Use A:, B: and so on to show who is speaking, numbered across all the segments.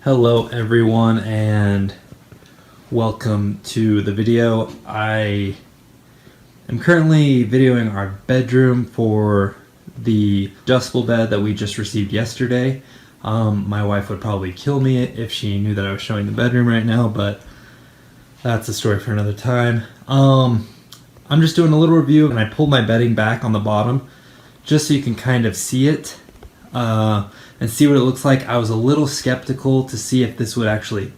A: Hello everyone and welcome to the video. I am currently videoing our bedroom for the adjustable bed that we just received yesterday. My wife would probably kill me if she knew that I was showing the bedroom right now, but that's a story for another time. I'm just doing a little review, and I pulled my bedding back on the bottom just so you can kind of see it and see what it looks like. I was a little skeptical to see if this would actually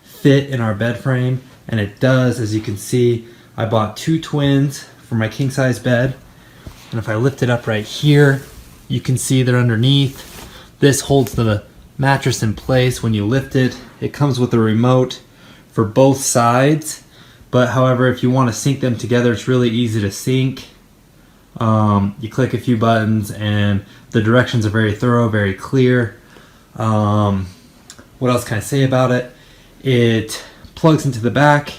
A: fit in our bed frame, and it does. As you can see, I bought two twins for my king size bed, and if I lift it up right here, you can see they're underneath. This holds the mattress in place when you lift it. It comes with a remote for both sides, but however, if you want to sync them together, it's really easy to sync. You click a few buttons and the directions are very thorough, very clear. What else can I say about it? It plugs into the back.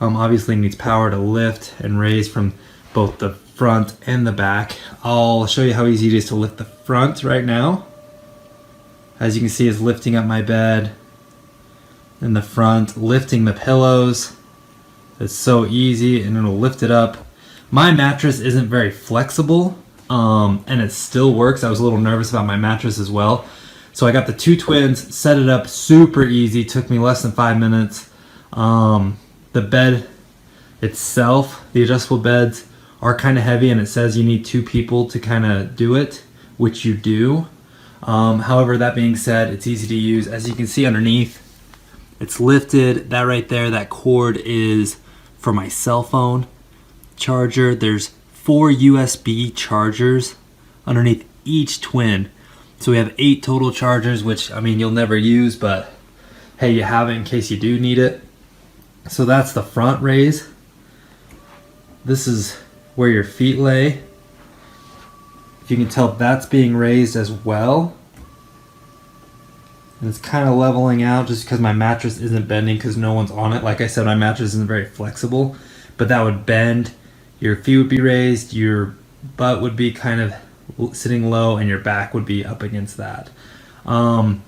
A: Obviously needs power to lift and raise from both the front and the back. I'll show you how easy it is to lift the front right now. As you can see, it's lifting up my bed in the front, lifting the pillows. It's so easy, and it'll lift it up. My mattress isn't very flexible, and it still works. I was a little nervous about my mattress as well. So I got the two twins, set it up super easy, took me less than 5 minutes. The bed itself, the adjustable beds, are kind of heavy, and it says you need two people to kind of do it, which you do. However, that being said, it's easy to use. As you can see underneath, it's lifted. That right there, that cord is for my cell phone charger. There's 4 USB chargers underneath each twin. So we have 8 total chargers, which, I mean, you'll never use, but hey, you have it in case you do need it. So that's the front raise. This is where your feet lay. If you can tell, that's being raised as well. And it's kind of leveling out just because my mattress isn't bending because no one's on it. Like I said, my mattress isn't very flexible, but that would bend. Your feet would be raised, your butt would be kind of sitting low, and your back would be up against that. And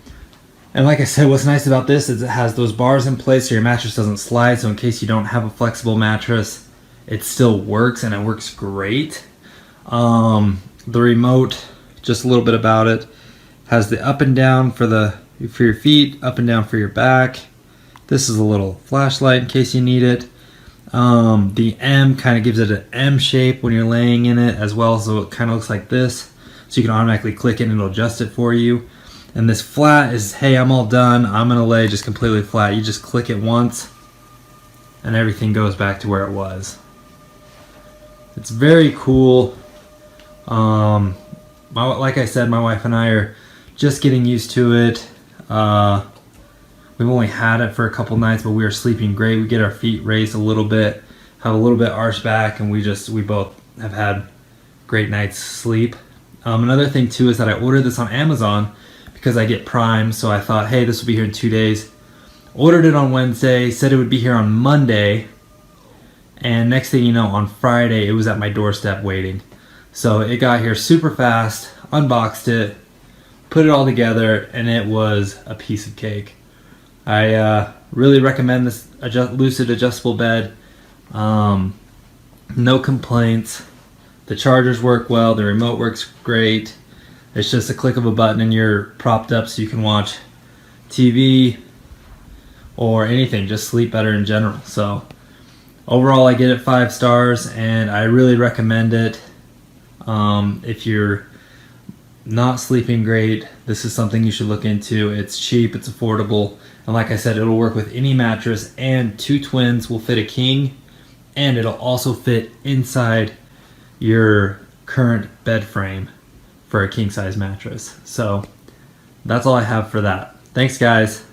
A: like I said, what's nice about this is it has those bars in place so your mattress doesn't slide. So in case you don't have a flexible mattress, it still works, and it works great. The remote, just a little bit about it, has the up and down for your feet, up and down for your back. This is a little flashlight in case you need it. The M kind of gives it an M shape when you're laying in it as well, so it kind of looks like this. So you can automatically click it and it'll adjust it for you. And this flat is, hey, I'm all done, I'm gonna lay just completely flat. You just click it once and everything goes back to where it was. It's very cool. Like I said, my wife and I are just getting used to it. We've only had it for a couple nights, but we are sleeping great. We get our feet raised a little bit, have a little bit arched back, and we both have had great night's sleep. Another thing too is that I ordered this on Amazon because I get Prime, so I thought, hey, this will be here in 2 days. Ordered it on Wednesday, said it would be here on Monday, and next thing you know, on Friday, it was at my doorstep waiting. So it got here super fast, unboxed it, put it all together, and it was a piece of cake. I really recommend this Lucid adjustable bed. No complaints. The chargers work well. The remote works great. It's just a click of a button and you're propped up so you can watch TV or anything. Just sleep better in general. So overall, I get it 5 stars, and I really recommend it. If you're not sleeping great, this is something you should look into. It's cheap, it's affordable, and like I said, it'll work with any mattress, and 2 twins will fit a king, and it'll also fit inside your current bed frame for a king size mattress. So that's all I have for that. Thanks guys.